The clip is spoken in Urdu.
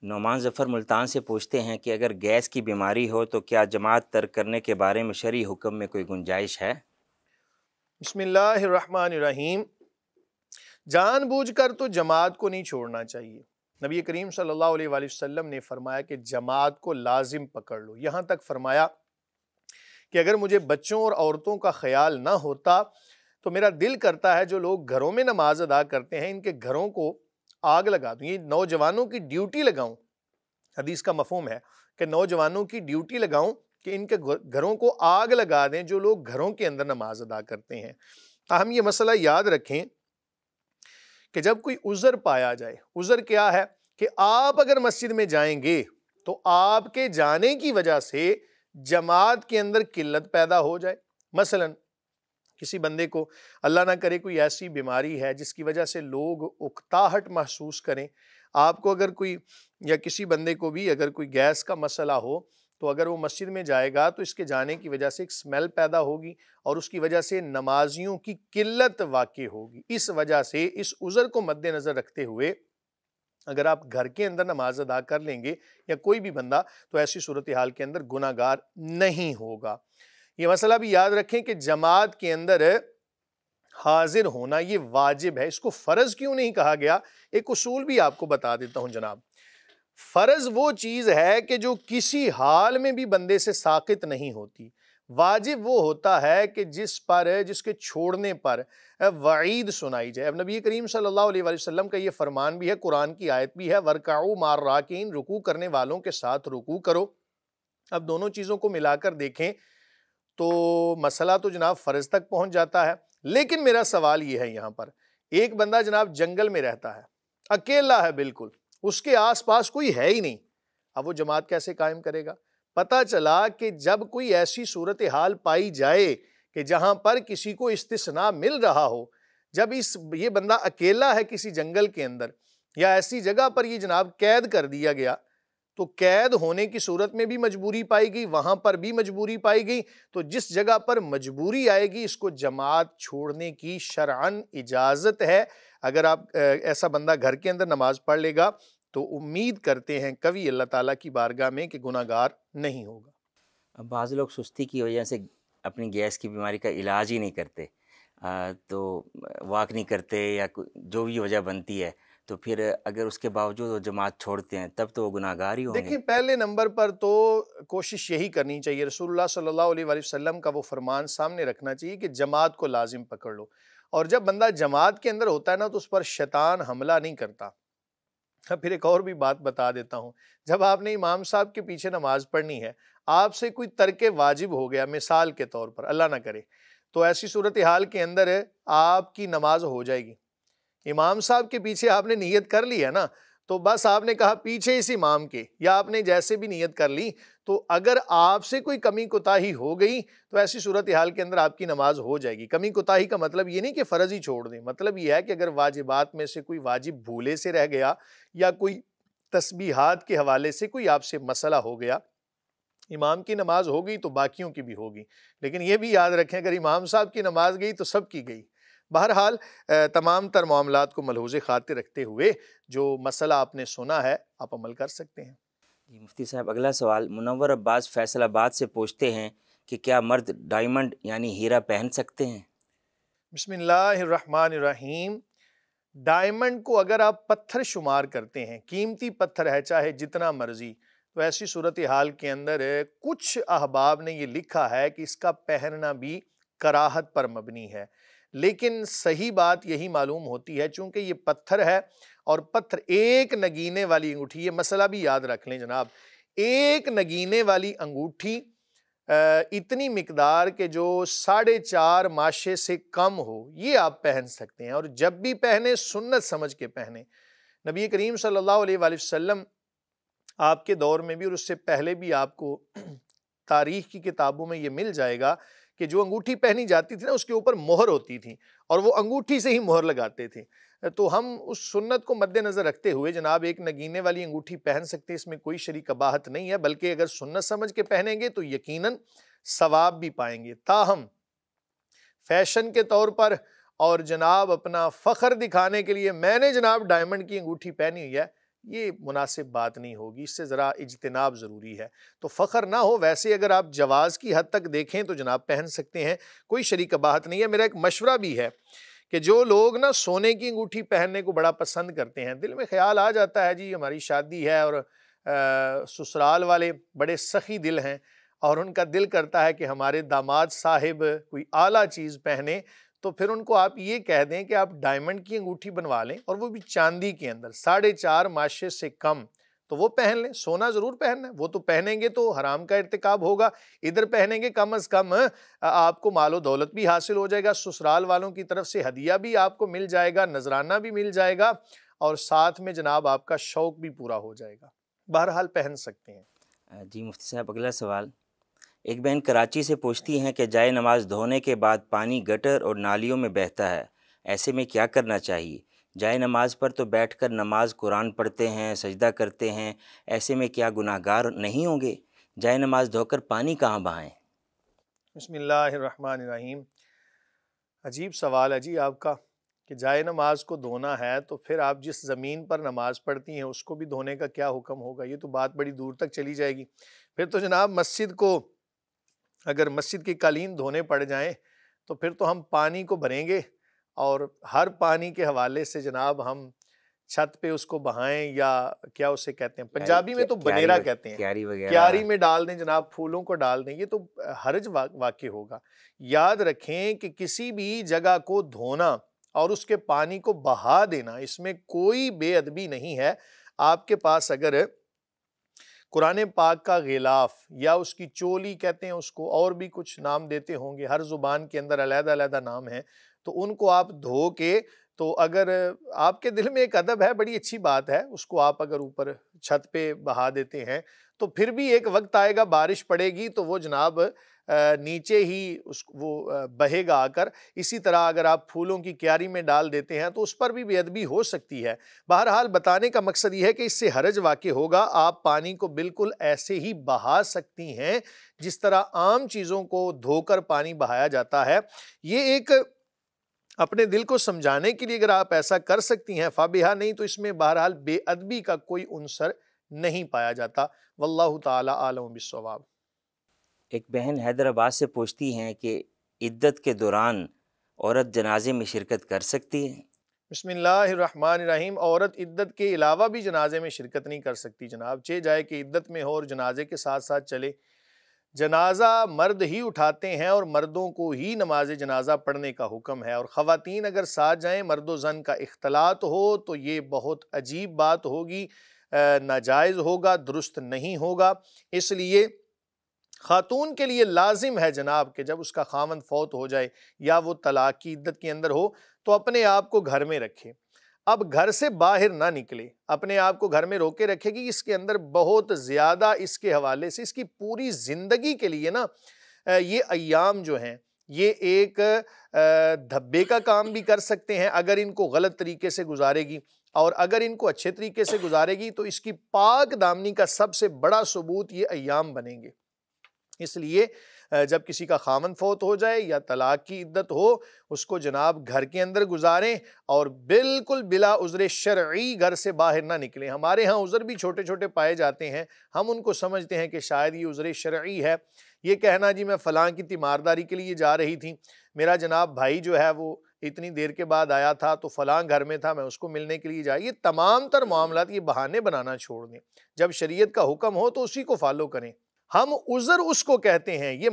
نعمان ظفر ملتان سے پوچھتے ہیں کہ اگر گیس کی بیماری ہو تو کیا جماعت ترک کرنے کے بارے میں شرعی حکم میں کوئی گنجائش ہے؟ بسم اللہ الرحمن الرحیم۔ جان بوجھ کر تو جماعت کو نہیں چھوڑنا چاہیے۔ نبی کریم صلی اللہ علیہ وآلہ وسلم نے فرمایا کہ جماعت کو لازم پکڑ لو، یہاں تک فرمایا کہ اگر مجھے بچوں اور عورتوں کا خیال نہ ہوتا تو میرا دل کرتا ہے جو لوگ گھروں میں نماز ادا کرتے ہیں ان کے گھروں کو آگ لگا دوں، یہ نوجوانوں کی ڈیوٹی لگاؤں۔ حدیث کا مفہوم ہے کہ نوجوانوں کی ڈیوٹی لگاؤں کہ ان کے گھروں کو آگ لگا دیں جو لوگ گھروں کے اندر نماز ادا کرتے ہیں۔ ہم یہ مسئلہ یاد رکھیں کہ جب کوئی عذر پایا جائے، عذر کیا ہے کہ آپ اگر مسجد میں جائیں گے تو آپ کے جانے کی وجہ سے جماعت کے اندر قلت پیدا ہو جائے۔ مثلا کسی بندے کو اللہ نہ کرے کوئی ایسی بیماری ہے جس کی وجہ سے لوگ اکتاہٹ محسوس کریں، آپ کو اگر کوئی یا کسی بندے کو بھی اگر کوئی گیس کا مسئلہ ہو تو اگر وہ مسجد میں جائے گا تو اس کے جانے کی وجہ سے ایک سمیل پیدا ہوگی اور اس کی وجہ سے نمازیوں کی قلت واقع ہوگی۔ اس وجہ سے اس عذر کو مد نظر رکھتے ہوئے اگر آپ گھر کے اندر نماز ادا کر لیں گے یا کوئی بھی بندہ تو ایسی صورتحال کے اندر گناہ گار نہیں ہوگا۔ یہ مسئلہ بھی یاد رکھیں کہ جماعت کے اندر حاضر ہونا یہ واجب ہے، اس کو فرض کیوں نہیں کہا گیا؟ ایک اصول بھی آپ کو بتا دیتا ہوں جناب۔ فرض وہ چیز ہے کہ جو کسی حال میں بھی بندے سے ساقط نہیں ہوتی، واجب وہ ہوتا ہے کہ جس کے چھوڑنے پر وعید سنائی جائے۔ اب نبی کریم صلی اللہ علیہ وآلہ وسلم کا یہ فرمان بھی ہے، قرآن کی آیت بھی ہے، وَارْكَعُوا مَعَ الرَّاكِعِينَ، رکوع کرنے والوں کے ساتھ رکوع کرو۔ اب دونوں چیزوں کو ملا کر دیکھیں تو مسئلہ تو جناب فرض تک پہنچ جاتا ہے، لیکن میرا سوال یہ ہے یہاں پر ایک بندہ جناب جنگل میں رہتا ہے، اکیلا ہے، بالکل اس کے آس پاس کوئی ہے ہی نہیں، اب وہ جماعت کیسے قائم کرے گا؟ پتہ چلا کہ جب کوئی ایسی صورتحال پائی جائے کہ جہاں پر کسی کو استثناء مل رہا ہو، جب یہ بندہ اکیلا ہے کسی جنگل کے اندر یا ایسی جگہ پر یہ جناب قید کر دیا گیا تو قید ہونے کی صورت میں بھی مجبوری پائی گئی، وہاں پر بھی مجبوری پائی گئی، تو جس جگہ پر مجبوری آئے گی اس کو جماعت چھوڑنے کی شرعاً اجازت ہے۔ اگر آپ ایسا بندہ گھر کے اندر نماز پڑھ لے گا تو امید کرتے ہیں کبھی اللہ تعالیٰ کی بارگاہ میں کہ گناہ گار نہیں ہوگا۔ اب بعض لوگ سستی کی وجہ سے اپنی گیس کی بیماری کا علاج ہی نہیں کرتے، تو واک نہیں کرتے یا جو بھی وجہ بنتی ہے، تو پھر اگر اس کے باوجود وہ جماعت چھوڑتے ہیں تب تو وہ گناہ گار ہی ہوں گے۔ دیکھیں پہلے نمبر پر تو کوشش یہی کرنی چاہیے، رسول اللہ صلی اللہ علیہ وآلہ وسلم کا وہ فرمان سامنے رکھنا چاہیے کہ جماعت کو لازم پکڑ لو، اور جب بندہ جماعت کے اندر ہوتا ہے نا تو اس پر شیطان حملہ نہیں کرتا۔ پھر ایک اور بھی بات بتا دیتا ہوں، جب آپ نے امام صاحب کے پیچھے نماز پڑھنی ہے، آپ سے کوئی ترک واجب ہو گیا مثال کے طور پر، اللہ نہ کرے، تو ایسی صورتحال کے اندر آپ کی نماز ہو جائے گی۔ امام صاحب کے پیچھے آپ نے نیت کر لی ہے نا، تو بس آپ نے کہا پیچھے اس امام کے، یا آپ نے جیسے بھی نیت کر لی، تو اگر آپ سے کوئی کمی کوتاہی ہو گئی تو ایسی صورتحال کے اندر آپ کی نماز ہو جائے گی۔ کمی کوتاہی کا مطلب یہ نہیں کہ فرض ہی چھوڑ دیں، مطلب یہ ہے کہ اگر واجبات میں سے کوئی واجب بھولے سے رہ گیا یا کوئی تسبیحات کے حوالے سے کوئی آپ سے مسئلہ ہو گیا، امام کی نماز ہو گئی تو باقیوں کی بھی ہوگی، لیکن یہ بھی یاد رکھیں اگر امام صاحب کی نماز گئی تو سب کی گئی۔ بہرحال تمام تر معاملات کو ملحوظ خاطر رکھتے ہوئے جو مسئلہ آپ نے سنا ہے آپ عمل کر سکتے ہیں۔ جی مفتی صاحب، اگلا سوال منور عباس فیصل آباد سے پوچھتے ہیں کہ کیا مرد ڈائمنڈ یعنی ہیرا پہن سکتے ہیں؟ بسم اللہ الرحمن الرحیم۔ ڈائمنڈ کو اگر آپ پتھر شمار کرتے ہیں، قیمتی پتھر ہے چاہے جتنا مرضی، تو ایسی صورتحال کے اندر کچھ احباب نے یہ لکھا ہے کہ اس کا پہننا بھی کراہت پر مبنی ہے، لیکن صحیح بات یہی معلوم ہوتی ہے چونکہ یہ پتھر ہے اور پتھر ایک نگینے والی انگوٹھی، یہ مسئلہ بھی یاد رکھ لیں جناب، ایک نگینے والی انگوٹھی اتنی مقدار کہ جو 4.5 ماشے سے کم ہو یہ آپ پہن سکتے ہیں، اور جب بھی پہنے سنت سمجھ کے پہنے۔ نبی کریم صلی اللہ علیہ وآلہ وسلم آپ کے دور میں بھی اور اس سے پہلے بھی آپ کو تاریخ کی کتابوں میں یہ مل جائے گا کہ جو انگوٹھی پہنی جاتی تھی نا اس کے اوپر مہر ہوتی تھی اور وہ انگوٹھی سے ہی مہر لگاتے تھے، تو ہم اس سنت کو مد نظر رکھتے ہوئے جناب ایک نگینے والی انگوٹھی پہن سکتے ہیں، اس میں کوئی شرعی قباحت نہیں ہے، بلکہ اگر سنت سمجھ کے پہنیں گے تو یقیناً ثواب بھی پائیں گے۔ تاہم فیشن کے طور پر اور جناب اپنا فخر دکھانے کے لیے میں نے جناب ڈائمنڈ کی انگوٹھی پہنی ہوئی ہے، یہ مناسب بات نہیں ہوگی، اس سے ذرا اجتناب ضروری ہے۔ تو فخر نہ ہو، ویسے اگر آپ جواز کی حد تک دیکھیں تو جناب پہن سکتے ہیں، کوئی شرعی قباحت نہیں ہے۔ میرا ایک مشورہ بھی ہے کہ جو لوگ نا سونے کی انگوٹھی پہننے کو بڑا پسند کرتے ہیں، دل میں خیال آ جاتا ہے جی ہماری شادی ہے اور سسرال والے بڑے سخی دل ہیں اور ان کا دل کرتا ہے کہ ہمارے داماد صاحب کوئی اعلیٰ چیز پہنے، تو پھر ان کو آپ یہ کہہ دیں کہ آپ ڈائمنڈ کی انگوٹھی بنوا لیں، اور وہ بھی چاندی کے اندر 4.5 ماشے سے کم، تو وہ پہن لیں۔ سونا ضرور پہننا ہے، وہ تو پہنیں گے تو حرام کا ارتکاب ہوگا، ادھر پہنیں گے کم از کم آپ کو مال و دولت بھی حاصل ہو جائے گا، سسرال والوں کی طرف سے ہدیہ بھی آپ کو مل جائے گا، نذرانہ بھی مل جائے گا، اور ساتھ میں جناب آپ کا شوق بھی پورا ہو جائے گا۔ بہرحال پہن سکتے ہیں۔ جی مفتی صاحب، اگلا سوال، ایک بہن کراچی سے پوچھتی ہیں کہ جائے نماز دھونے کے بعد پانی گٹر اور نالیوں میں بہتا ہے، ایسے میں کیا کرنا چاہیے؟ جائے نماز پر تو بیٹھ کر نماز قرآن پڑھتے ہیں، سجدہ کرتے ہیں، ایسے میں کیا گناہ گار نہیں ہوں گے؟ جائے نماز دھو کر پانی کہاں بہائیں؟ بسم اللہ الرحمن الرحیم۔ عجیب سوال ہے جی آپ کا کہ جائے نماز کو دھونا ہے تو پھر آپ جس زمین پر نماز پڑھتی ہیں اس کو بھی دھونے کا کیا حکم ہوگا؟ یہ تو بات بڑی دور تک چلی جائے گی۔ پھر تو جناب مسجد کو، اگر مسجد کی قالین دھونے پڑ جائیں تو پھر تو ہم پانی کو بھریں گے، اور ہر پانی کے حوالے سے جناب ہم چھت پہ اس کو بہائیں، یا کیا اسے کہتے ہیں پنجابی میں تو بنیرا کہتے ہیں، کیاری وغیرہ، کیاری میں ڈال دیں جناب، پھولوں کو ڈال دیں، یہ تو حرج واقع ہوگا۔ یاد رکھیں کہ کسی بھی جگہ کو دھونا اور اس کے پانی کو بہا دینا، اس میں کوئی بے ادبی نہیں ہے۔ آپ کے پاس اگر قرآن پاک کا غلاف یا اس کی چولی کہتے ہیں اس کو، اور بھی کچھ نام دیتے ہوں گے، ہر زبان کے اندر علیحدہ علیحدہ نام ہیں، تو ان کو آپ دھو کے، تو اگر آپ کے دل میں ایک ادب ہے، بڑی اچھی بات ہے، اس کو آپ اگر اوپر چھت پہ بہا دیتے ہیں تو پھر بھی ایک وقت آئے گا بارش پڑے گی تو وہ جناب نیچے ہی وہ بہے گا آ کر۔ اسی طرح اگر آپ پھولوں کی کیاری میں ڈال دیتے ہیں تو اس پر بھی بے ادبی ہو سکتی ہے۔ بہرحال بتانے کا مقصد یہ ہے کہ اس سے حرج واقع ہوگا۔ آپ پانی کو بالکل ایسے ہی بہا سکتی ہیں جس طرح عام چیزوں کو دھو کر پانی بہایا جاتا ہے۔ یہ ایک اپنے دل کو سمجھانے کے لیے اگر آپ ایسا کر سکتی ہیں فابہا، نہیں تو اس میں بہرحال بے ادبی کا کوئی عنصر نہیں پایا جاتا۔ واللہ تعالی عالم بالصواب۔ ایک بہن حیدرآباد سے پوچھتی ہیں کہ عدت کے دوران عورت جنازے میں شرکت کر سکتی ہے؟ بسم اللہ الرحمن الرحیم۔ عورت عدت کے علاوہ بھی جنازے میں شرکت نہیں کر سکتی جناب، چہ جائے کہ عدت میں ہو اور جنازے کے ساتھ ساتھ چلے۔ جنازہ مرد ہی اٹھاتے ہیں اور مردوں کو ہی نماز جنازہ پڑھنے کا حکم ہے، اور خواتین اگر ساتھ جائیں، مرد و زن کا اختلاط ہو تو یہ بہت عجیب بات ہوگی، ناجائز ہوگا، درست نہیں ہوگا۔ اس لیے خاتون کے لیے لازم ہے جناب کہ جب اس کا خاوند فوت ہو جائے یا وہ طلاق کی عدت کے اندر ہو تو اپنے آپ کو گھر میں رکھے، اب گھر سے باہر نہ نکلے، اپنے آپ کو گھر میں روکے رکھے گی۔ اس کے اندر بہت زیادہ اس کے حوالے سے، اس کی پوری زندگی کے لیے نا یہ ایام جو ہیں یہ ایک دھبے کا کام بھی کر سکتے ہیں اگر ان کو غلط طریقے سے گزارے گی، اور اگر ان کو اچھے طریقے سے گزارے گی تو اس کی پاک دامنی کا سب سے بڑا ثبوت یہ ایام بنیں گے۔ اس لیے جب کسی کا خاوند فوت ہو جائے یا طلاق کی عدت ہو، اس کو جناب گھر کے اندر گزاریں اور بالکل بلا عذر شرعی گھر سے باہر نہ نکلیں۔ ہمارے ہاں عذر بھی چھوٹے چھوٹے پائے جاتے ہیں، ہم ان کو سمجھتے ہیں کہ شاید یہ عذر شرعی ہے۔ یہ کہنا جی میں فلاں کی تیمارداری کے لیے جا رہی تھی، میرا جناب بھائی جو ہے وہ اتنی دیر کے بعد آیا تھا تو فلاں گھر میں تھا، میں اس کو ملنے کے لیے جا، یہ تمام تر معاملات یہ بہانے بنانا چھوڑ دیں۔ جب شریعت کا حکم ہو تو اسی کو فالو کریں۔ ہم عذر اس کو کہتے ہیں، یہ